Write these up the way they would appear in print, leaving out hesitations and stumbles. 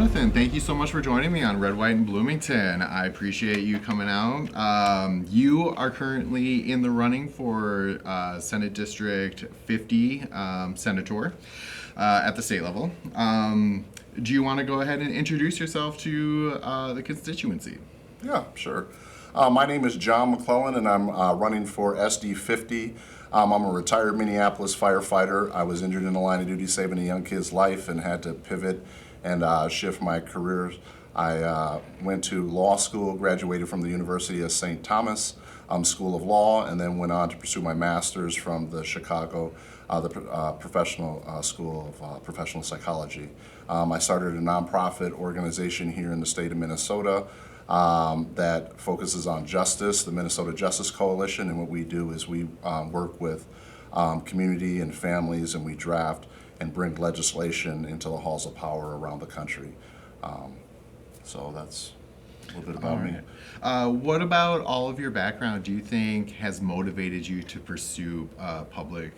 Jonathan, thank you so much for joining me on Red, White, and Bloomington. I appreciate you coming out. You are currently in the running for Senate District 50 Senator at the state level. Do you want to go ahead and introduce yourself to the constituency? Yeah, sure. My name is John McClellan, and I'm running for SD 50. I'm a retired Minneapolis firefighter. I was injured in the line of duty saving a young kid's life and had to pivot and shift my career. I went to law school, graduated from the University of St. Thomas School of Law, and then went on to pursue my master's from the Chicago Professional School of Professional Psychology. I started a nonprofit organization here in the state of Minnesota that focuses on justice, the Minnesota Justice Coalition, and what we do is we work with community and families, and we draft and bring legislation into the halls of power around the country. So that's a little bit about me. What about all of your background do you think has motivated you to pursue public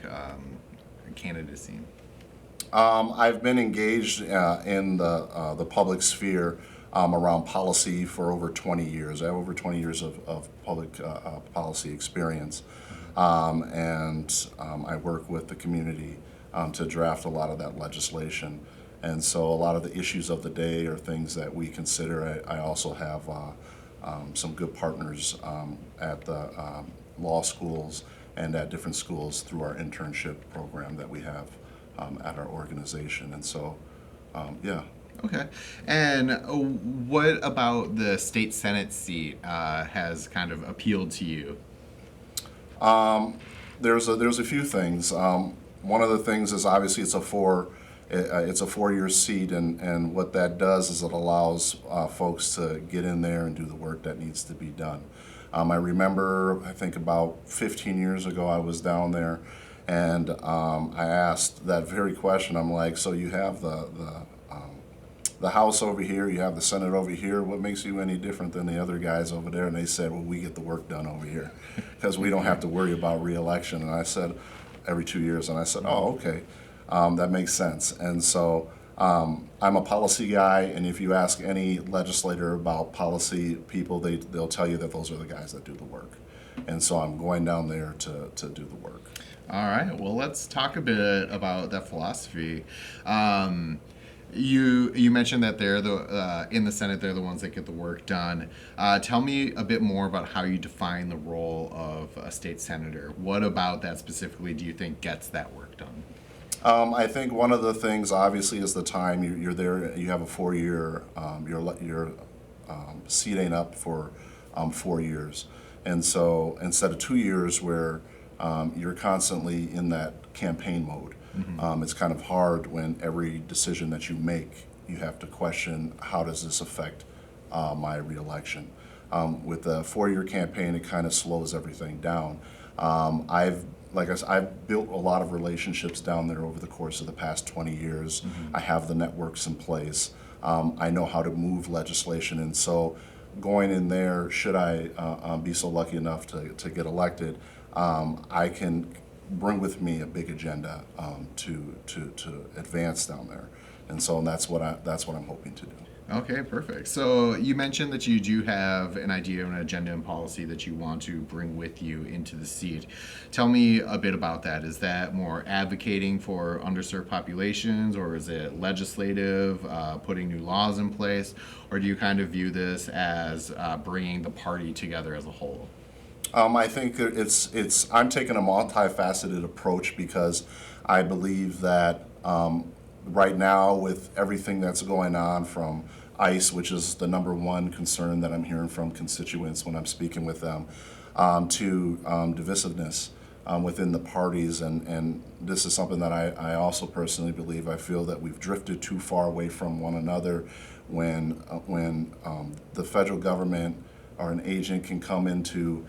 candidacy? I've been engaged in the public sphere around policy for over 20 years. I have over 20 years of public policy experience, and I work with the community to draft a lot of that legislation. And so a lot of the issues of the day are things that we consider. I also have some good partners at the law schools and at different schools through our internship program that we have at our organization. And so, yeah. Okay. And what about the state Senate seat has kind of appealed to you? There's a few things. One of the things is obviously it's a 4-year seat, and what that does is it allows folks to get in there and do the work that needs to be done. I remember, I think about 15 years ago, I was down there, and I asked that very question. I'm like, so you have the House over here, you have the Senate over here, what makes you any different than the other guys over there? And they said, well, we get the work done over here because we don't have to worry about re-election. And I said, every 2 years, and I said, oh, okay, that makes sense. And so I'm a policy guy, and if you ask any legislator about policy people, they'll tell you that those are the guys that do the work. And so I'm going down there to do the work. All right. Well, let's talk a bit about that philosophy. You mentioned that they're in the Senate, they're the ones that get the work done. Tell me a bit more about how you define the role of a state senator. What about that specifically do you think gets that work done? I think one of the things obviously is the time you're there. You have a 4-year. Your seat ain't up for 4 years, and so instead of 2 years where you're constantly in that campaign mode. Mm-hmm. It's kind of hard when every decision that you make, you have to question, how does this affect my reelection? With the 4-year campaign, it kind of slows everything down. Like I said, I've built a lot of relationships down there over the course of the past 20 years. Mm-hmm. I have the networks in place. I know how to move legislation, and so going in there, should I be so lucky enough to get elected, I can bring with me a big agenda to advance down there, and so that's what I'm hoping to do. Okay, perfect. So you mentioned that you do have an idea, an agenda, and policy that you want to bring with you into the seat. Tell me a bit about that. Is that more advocating for underserved populations, or is it legislative, putting new laws in place, or do you kind of view this as bringing the party together as a whole? I think I'm taking a multifaceted approach because I believe that right now, with everything that's going on from ICE, which is the number one concern that I'm hearing from constituents when I'm speaking with them, to divisiveness within the parties, and this is something that I also personally believe. I feel that we've drifted too far away from one another when the federal government or an agent can come into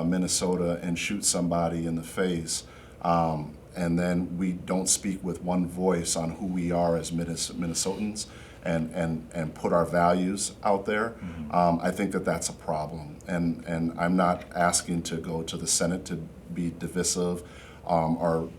Minnesota and shoot somebody in the face, and then we don't speak with one voice on who we are as Minnesotans and put our values out there. Mm-hmm. I think that that's a problem, and I'm not asking to go to the Senate to be divisive or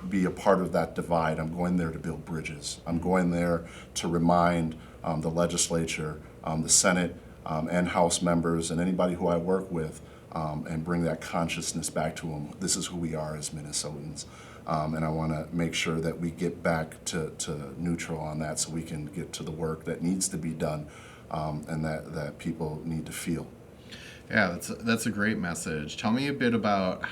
be a part of that divide. I'm going there to build bridges. I'm going there to remind the legislature, the Senate, and House members, and anybody who I work with, and bring that consciousness back to them. This is who we are as Minnesotans. And I want to make sure that we get back to neutral on that so we can get to the work that needs to be done, and that people need to feel. Yeah, that's a great message. Tell me a bit about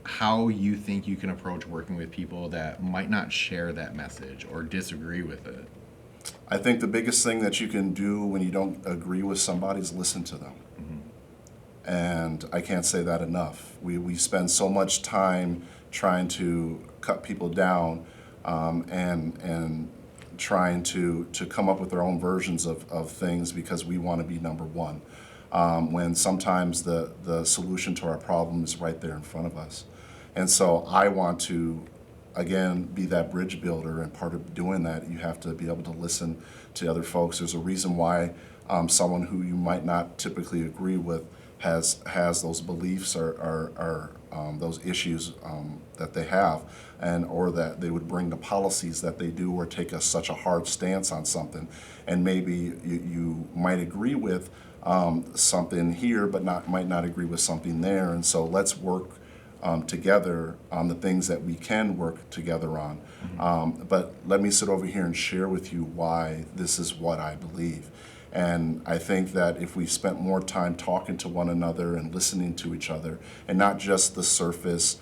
how you think you can approach working with people that might not share that message or disagree with it. I think the biggest thing that you can do when you don't agree with somebody is listen to them. And I can't say that enough. We spend so much time trying to cut people down, and trying to come up with their own versions of things because we want to be number one, when sometimes the solution to our problem is right there in front of us. And so I want to, again, be that bridge builder, and part of doing that, you have to be able to listen to other folks. There's a reason why someone who you might not typically agree with has those beliefs or those issues that they have, or that they would bring the policies that they do, or take such a hard stance on something. And maybe you might agree with something here, but might not agree with something there. And so let's work together on the things that we can work together on. But let me sit over here and share with you why this is what I believe. And I think that if we spent more time talking to one another and listening to each other, and not just the surface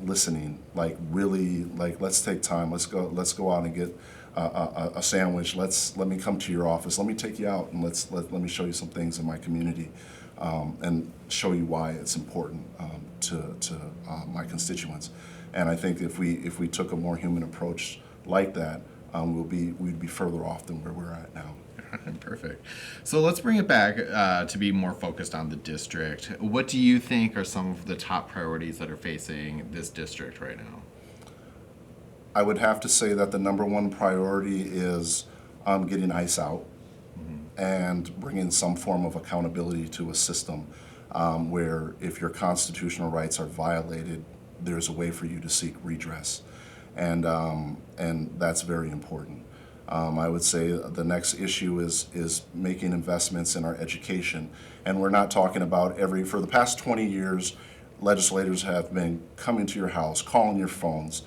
listening, like really, like let's take time, let's go out and get a sandwich. Let me come to your office. Let me take you out, and let me show you some things in my community, and show you why it's important to my constituents. And I think if we took a more human approach like that, we'd be further off than where we're at now. Perfect. So let's bring it back to be more focused on the district. What do you think are some of the top priorities that are facing this district right now? I would have to say that the number one priority is getting ICE out, and bringing some form of accountability to a system where if your constitutional rights are violated, there's a way for you to seek redress. And that's very important. I would say the next issue is making investments in our education. And we're not talking about for the past 20 years, legislators have been coming to your house, calling your phones,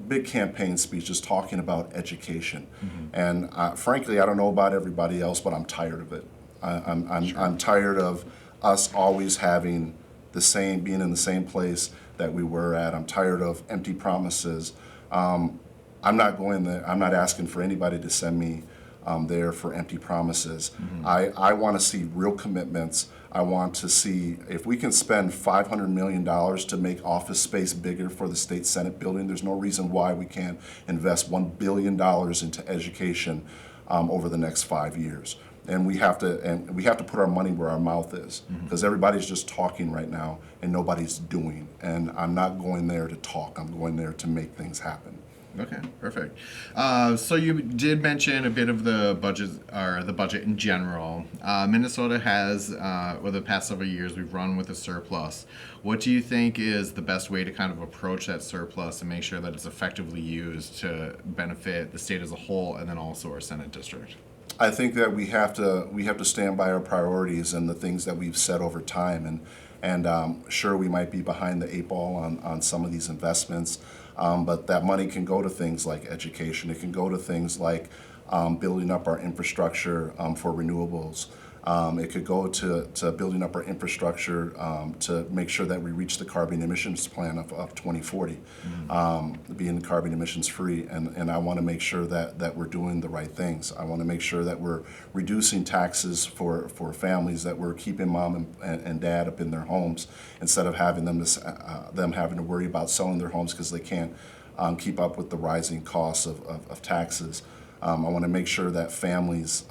big campaign speeches talking about education. And frankly, I don't know about everybody else, but I'm tired of it. I'm tired of us always having being in the same place that we were at. I'm tired of empty promises. I'm not going there. I'm not asking for anybody to send me there for empty promises. I want to see real commitments. I want to see if we can spend $500 million to make office space bigger for the state Senate building. There's no reason why we can't invest $1 billion into education over the next 5 years. And we have to put our money where our mouth is, because everybody's just talking right now and nobody's doing. And I'm not going there to talk. I'm going there to make things happen. Okay, perfect. So you did mention a bit of the budget, or the budget in general. Minnesota has, over the past several years, we've run with a surplus. What do you think is the best way to kind of approach that surplus and make sure that it's effectively used to benefit the state as a whole, and then also our Senate district? I think that we have to stand by our priorities and the things that we've set over time, and sure, we might be behind the 8 ball on some of these investments, but that money can go to things like education. It can go to things like building up our infrastructure for renewables. It could go to building up our infrastructure to make sure that we reach the carbon emissions plan of 2040, being carbon emissions free. And I want to make sure that we're doing the right things. I want to make sure that we're reducing taxes for families, that we're keeping mom and dad up in their homes instead of having them having to worry about selling their homes because they can't keep up with the rising costs of taxes. I want to make sure that families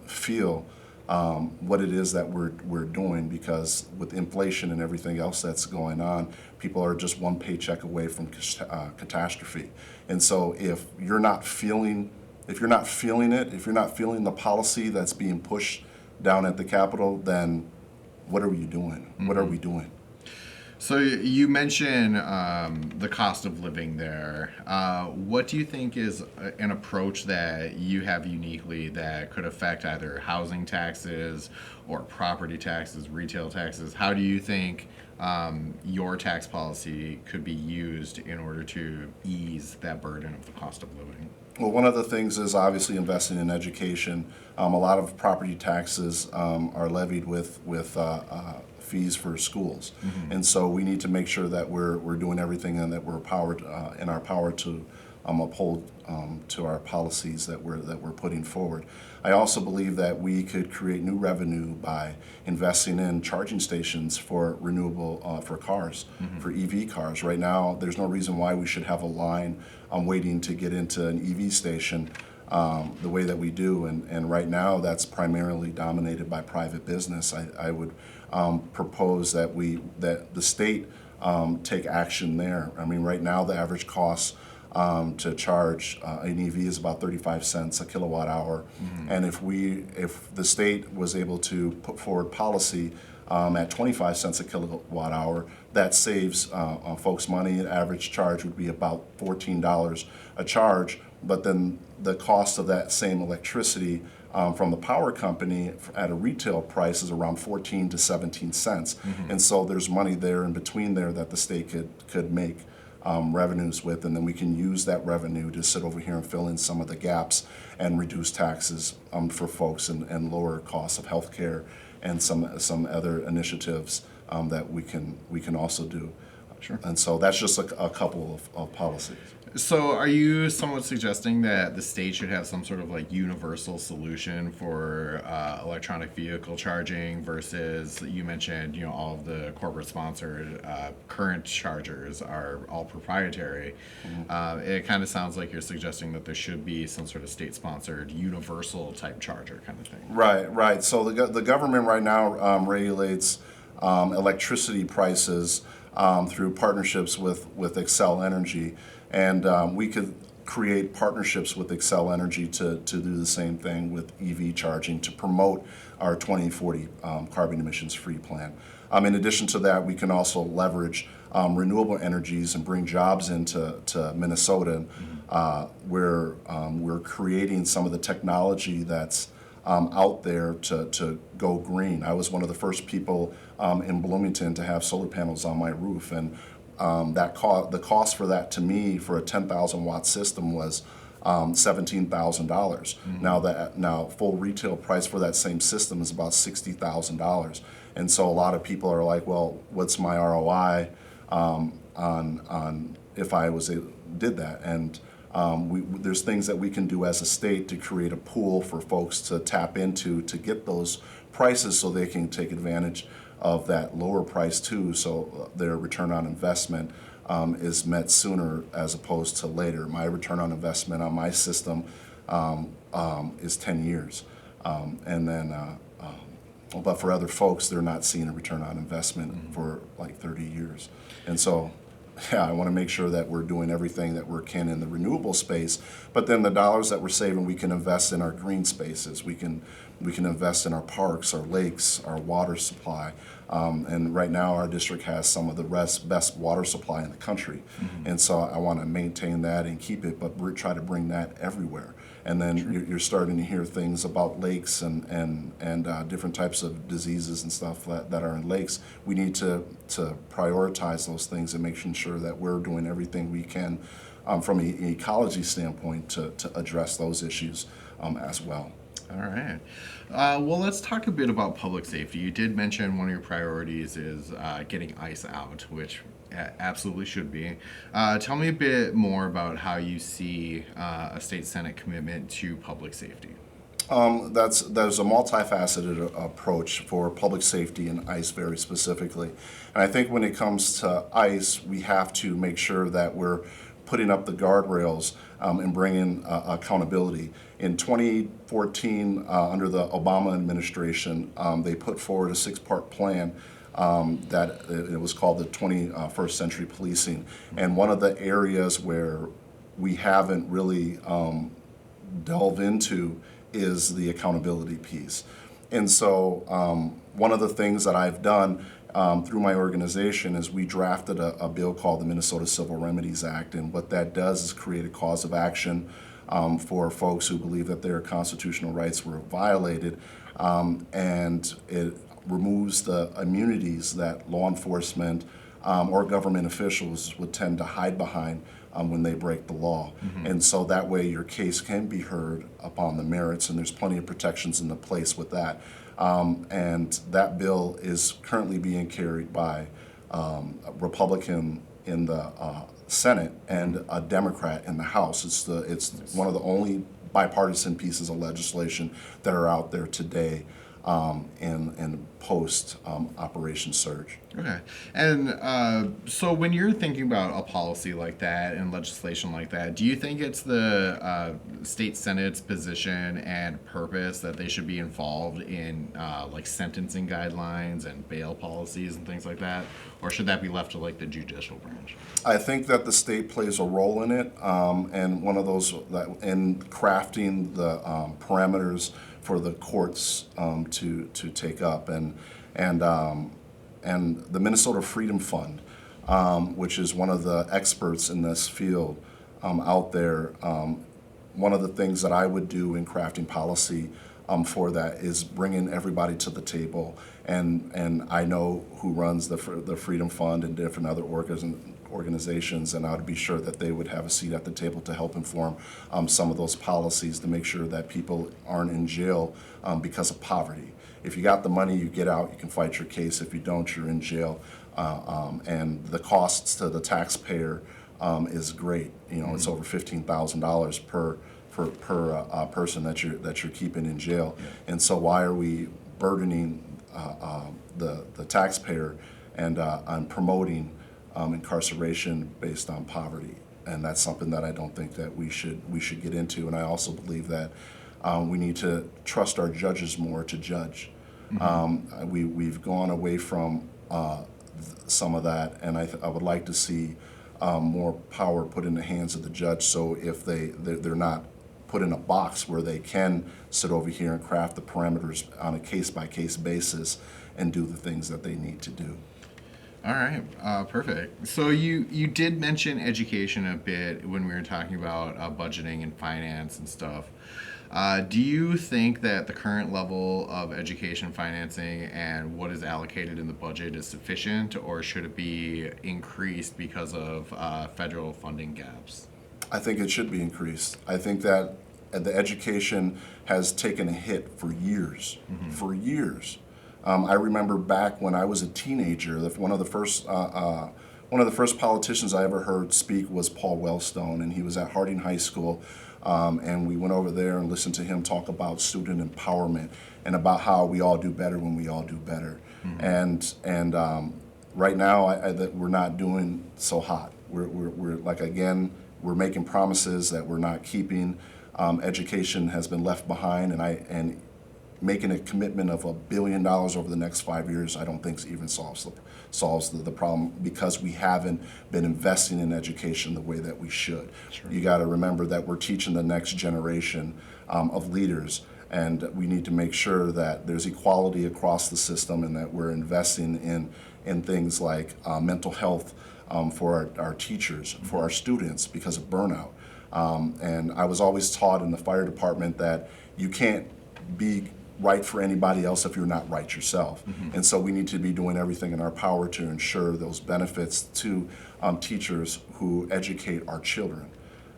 feel what it is that we're doing, because with inflation and everything else that's going on, people are just one paycheck away from catastrophe. And so if you're not feeling it, if you're not feeling the policy that's being pushed down at the Capitol, then what are you doing? What are we doing? So you mentioned the cost of living there. What do you think is an approach that you have uniquely that could affect either housing taxes or property taxes, retail taxes? How do you think your tax policy could be used in order to ease that burden of the cost of living? Well, one of the things is obviously investing in education. A lot of property taxes are levied with fees for schools, and so we need to make sure that we're doing everything and that we're powered in our power to uphold to our policies that we're putting forward. I also believe that we could create new revenue by investing in charging stations for renewable for cars, for EV cars. Right now, there's no reason why we should have a line waiting to get into an EV station the way that we do. And right now, that's primarily dominated by private business. I would propose that the state take action there. I mean, right now, the average cost to charge an EV is about 35 cents a kilowatt hour. And if the state was able to put forward policy at 25 cents a kilowatt hour, that saves folks money. An average charge would be about $14 a charge, but then the cost of that same electricity from the power company at a retail price is around 14 to 17 cents. And so there's money there in between there that the state could make revenues with, and then we can use that revenue to sit over here and fill in some of the gaps and reduce taxes for folks and lower costs of health care and some other initiatives that we can also do. Sure. And so that's just a couple of policies. So, are you somewhat suggesting that the state should have some sort of like universal solution for electronic vehicle charging versus you mentioned, all of the corporate sponsored current chargers are all proprietary? It kind of sounds like you're suggesting that there should be some sort of state sponsored universal type charger kind of thing. Right. So the government right now regulates electricity prices through partnerships with Xcel Energy. And we could create partnerships with Xcel Energy to do the same thing with EV charging to promote our 2040 carbon emissions free plan. In addition to that, we can also leverage renewable energies and bring jobs into Minnesota where we're creating some of the technology that's out there to go green. I was one of the first people in Bloomington to have solar panels on my roof, and the cost for that to me for a 10,000 watt system was $17,000. Now full retail price for that same system is about $60,000, and so a lot of people are like, well, what's my ROI on if I did that? And there's things that we can do as a state to create a pool for folks to tap into to get those prices so they can take advantage of that lower price too, so their return on investment is met sooner as opposed to later. My return on investment on my system is 10 years. But for other folks, they're not seeing a return on investment for like 30 years. And so, I want to make sure that we're doing everything that we can in the renewable space, but then the dollars that we're saving, we can invest in our green spaces. We can invest in our parks, our lakes, our water supply. And right now, our district has some of the best water supply in the country. And so I want to maintain that and keep it, but we're trying to bring that everywhere. And then you're starting to hear things about lakes and different types of diseases and stuff that are in lakes. We need to prioritize those things and making sure that we're doing everything we can from an ecology standpoint to address those issues as well. All right. Well, let's talk a bit about public safety. You did mention one of your priorities is getting ICE out, which absolutely should be. Tell me a bit more about how you see a state Senate commitment to public safety. There's a multifaceted approach for public safety and ICE very specifically. And I think when it comes to ICE, we have to make sure that we're putting up the guardrails and bringing accountability. In 2014, under the Obama administration, they put forward a 6-part plan that it was called the 21st Century Policing. And one of the areas where we haven't really delved into is the accountability piece. And so one of the things that I've done through my organization is we drafted a bill called the Minnesota Civil Remedies Act, and what that does is create a cause of action for folks who believe that their constitutional rights were violated, and it removes the immunities that law enforcement or government officials would tend to hide behind when they break the law. And so that way your case can be heard upon the merits, and there's plenty of protections in the place with that. And that bill is currently being carried by a Republican in the Senate and a Democrat in the House. It's one of the only bipartisan pieces of legislation that are out there today in post Operation Surge. Okay. And so when you're thinking about a policy like that and legislation like that, do you think it's the state Senate's position and purpose that they should be involved in like sentencing guidelines and bail policies and things like that? Or should that be left to like the judicial branch? I think that the state plays a role in it, and one of those that in crafting the parameters for the courts to take up, and the Minnesota Freedom Fund, which is one of the experts in this field out there. One of the things that I would do in crafting policy for that is bringing everybody to the table, and I know who runs the Freedom Fund and different other organizations, and I would be sure that they would have a seat at the table to help inform some of those policies to make sure that people aren't in jail because of poverty. If you got the money, you get out, you can fight your case. If you don't, you're in jail. And the costs to the taxpayer is great. You know, it's over $15,000 per person that you're keeping in jail. And so why are we burdening the taxpayer and promoting incarceration based on poverty? And that's something that I don't think that we should get into. And I also believe that we need to trust our judges more to judge. We've gone away from some of that, and I would like to see more power put in the hands of the judge. So if they're not put in a box where they can sit over here and craft the parameters on a case-by-case basis and do the things that they need to do. All right, perfect. So you did mention education a bit when we were talking about budgeting and finance and stuff. Do you think that the current level of education financing and what is allocated in the budget is sufficient, or should it be increased because of federal funding gaps? I think it should be increased. I think that the education has taken a hit for years, for years. I remember back when I was a teenager, one of the first politicians I ever heard speak was Paul Wellstone, and he was at Harding High School, and we went over there and listened to him talk about student empowerment and about how we all do better when we all do better. And right now, that we're not doing so hot. We're like, again, we're making promises that we're not keeping. Education has been left behind, and making a commitment of $1 billion over the next 5 years, I don't think even solves the problem, because we haven't been investing in education the way that we should. Sure. You got to remember that we're teaching the next generation of leaders, and we need to make sure that there's equality across the system, and that we're investing in things like mental health for our teachers, for our students, because of burnout. And I was always taught in the fire department that you can't be right for anybody else if you're not right yourself. And so we need to be doing everything in our power to ensure those benefits to teachers who educate our children.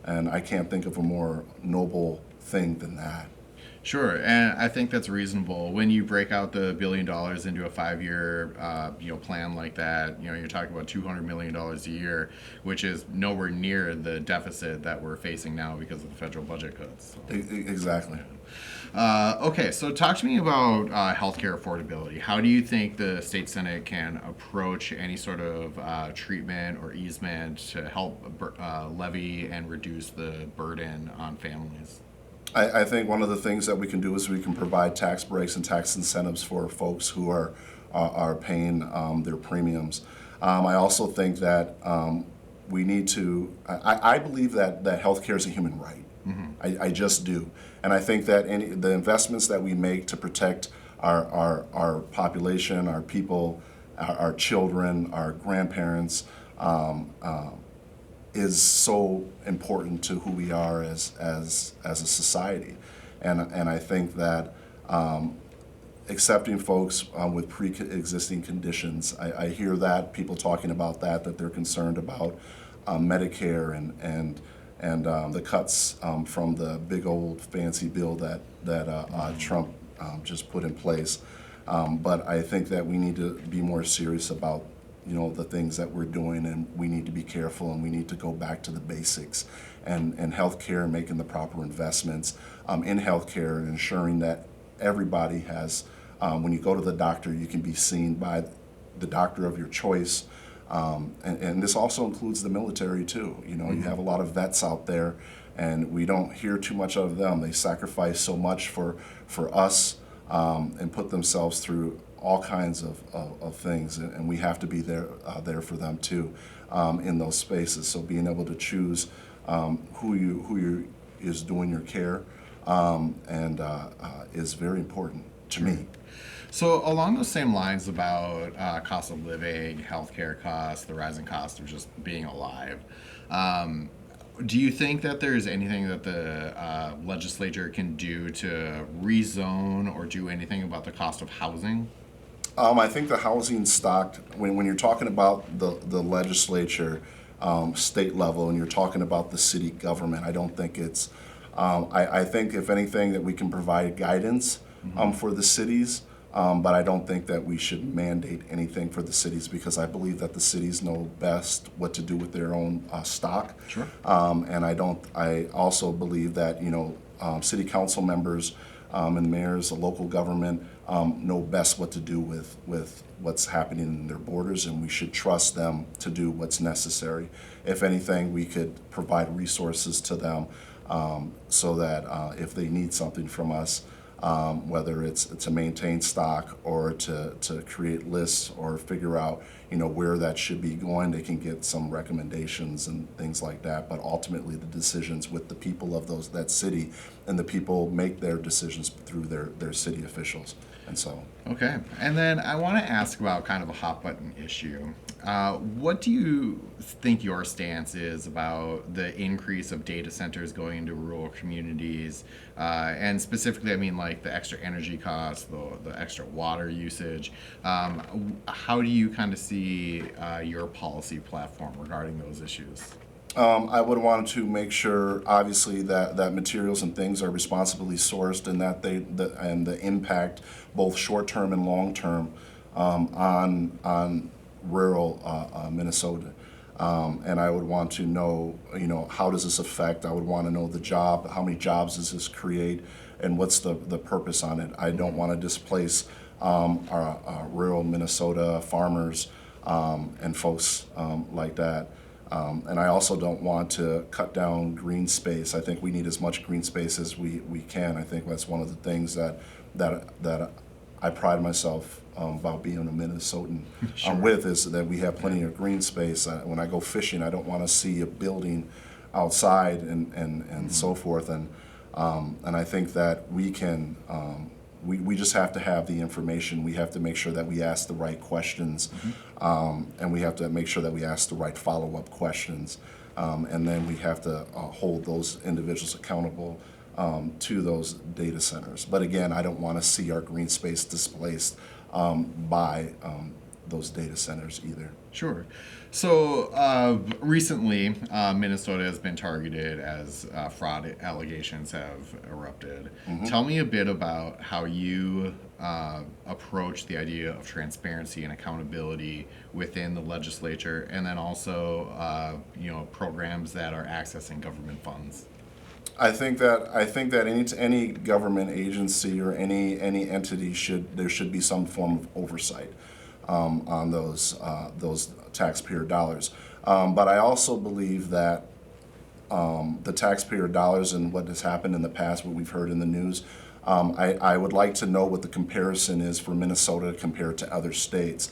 And I can't think of a more noble thing than that. Sure, and I think that's reasonable. When you break out the $1 billion into a 5-year, plan like that, you're talking about $200 million a year, which is nowhere near the deficit that we're facing now because of the federal budget cuts. So. Exactly. Okay, so talk to me about healthcare affordability. How do you think the state Senate can approach any sort of treatment or easement to help levy and reduce the burden on families? I think one of the things that we can do is we can provide tax breaks and tax incentives for folks who are paying their premiums. I also think that we need to. I believe that healthcare is a human right. I just do, and I think that the investments that we make to protect our population, our people, our children, our grandparents, um, uh, is so important to who we are as a society. And I think that accepting folks with pre-existing conditions, I hear that, people talking about that they're concerned about Medicare and the cuts from the big old fancy bill that Trump just put in place. But I think that we need to be more serious about the things that we're doing, and we need to be careful, and we need to go back to the basics and healthcare, and making the proper investments in healthcare, and ensuring that everybody has, when you go to the doctor, you can be seen by the doctor of your choice. And this also includes the military too. You have a lot of vets out there, and we don't hear too much of them. They sacrifice so much for us, and put themselves through all kinds of things, and we have to be there for them too, in those spaces. So being able to choose who is doing your care, and is very important to me. So along those same lines about cost of living, healthcare costs, the rising cost of just being alive, do you think that there's anything that the legislature can do to rezone or do anything about the cost of housing? I think the housing stock, when you're talking about the legislature, state level, and you're talking about the city government, I don't think it's, I think if anything that we can provide guidance for the cities, but I don't think that we should mandate anything for the cities, because I believe that the cities know best what to do with their own stock. Sure. And I also believe that city council members and mayors, the local government, know best what to do with what's happening in their borders, and we should trust them to do what's necessary. If anything, we could provide resources to them, so that if they need something from us, whether it's to maintain stock or to create lists or figure out where that should be going, they can get some recommendations and things like that. But ultimately, the decisions with the people of that city, and the people make their decisions through their city officials. And so, okay. And then I want to ask about kind of a hot button issue. What do you think your stance is about the increase of data centers going into rural communities? And specifically, I mean, like the extra energy costs, the extra water usage. How do you kind of see your policy platform regarding those issues? I would want to make sure, obviously, that materials and things are responsibly sourced, and that and the impact, both short term and long term, on rural Minnesota. And I would want to know, how does this affect? I would want to know how many jobs does this create, and what's the purpose on it. I don't want to displace our rural Minnesota farmers and folks like that. And I also don't want to cut down green space. I think we need as much green space as we can. I think that's one of the things that I pride myself about being a Minnesotan Sure. With, is that we have plenty of green space. When I go fishing, I don't want to see a building outside and so forth. And I think that we can. We just have to have the information. We have to make sure that we ask the right questions, and we have to make sure that we ask the right follow-up questions, and then we have to hold those individuals accountable to those data centers. But again, I don't want to see our green space displaced by those data centers either. Sure. So recently, Minnesota has been targeted as fraud allegations have erupted. Tell me a bit about how you approach the idea of transparency and accountability within the legislature, and then also programs that are accessing government funds. I think that any government agency or any entity there should be some form of oversight on those taxpayer dollars. But I also believe that the taxpayer dollars and what has happened in the past, what we've heard in the news, I would like to know what the comparison is for Minnesota compared to other states.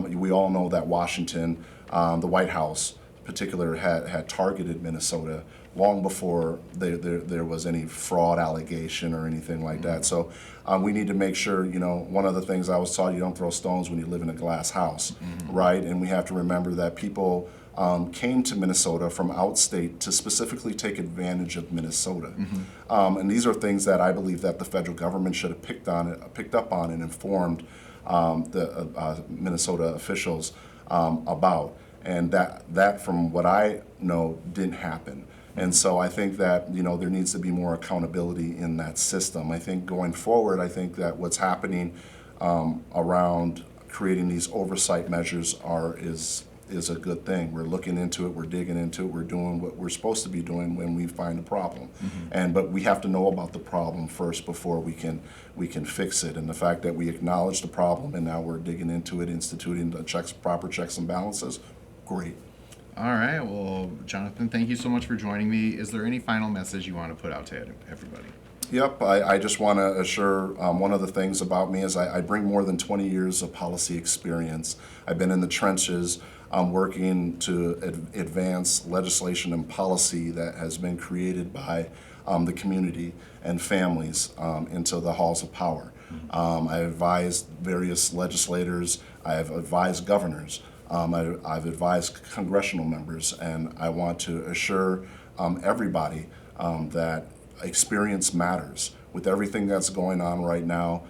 We all know that Washington, the White House, particular had targeted Minnesota long before there was any fraud allegation or anything like that. So we need to make sure, one of the things I was taught, you don't throw stones when you live in a glass house, right? And we have to remember that people came to Minnesota from outstate to specifically take advantage of Minnesota. And these are things that I believe that the federal government should have picked up on and informed the Minnesota officials about. And that, from what I know, didn't happen. And so I think that there needs to be more accountability in that system. I think going forward, I think that what's happening around creating these oversight measures is a good thing. We're looking into it, we're digging into it, we're doing what we're supposed to be doing when we find a problem. But we have to know about the problem first before we can fix it. And the fact that we acknowledge the problem and now we're digging into it, instituting the proper checks and balances, great. All right. Well, Jonathan, thank you so much for joining me. Is there any final message you want to put out to everybody? Yep, I just want to assure one of the things about me is I bring more than 20 years of policy experience. I've been in the trenches working to advance legislation and policy that has been created by the community and families into the halls of power. I advised various legislators, I have advised governors, I've advised congressional members, and I want to assure everybody that experience matters. With everything that's going on right now,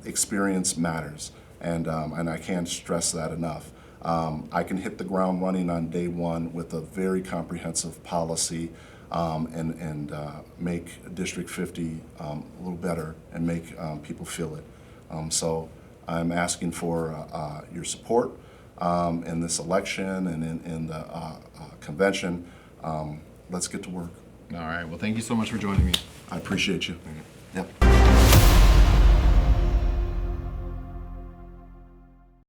experience matters, and I can't stress that enough. I can hit the ground running on day one with a very comprehensive policy and make District 50 a little better and make people feel it. So I'm asking for your support in this election and in the convention. Let's get to work. All right. Well, thank you so much for joining me. I appreciate you. Yep.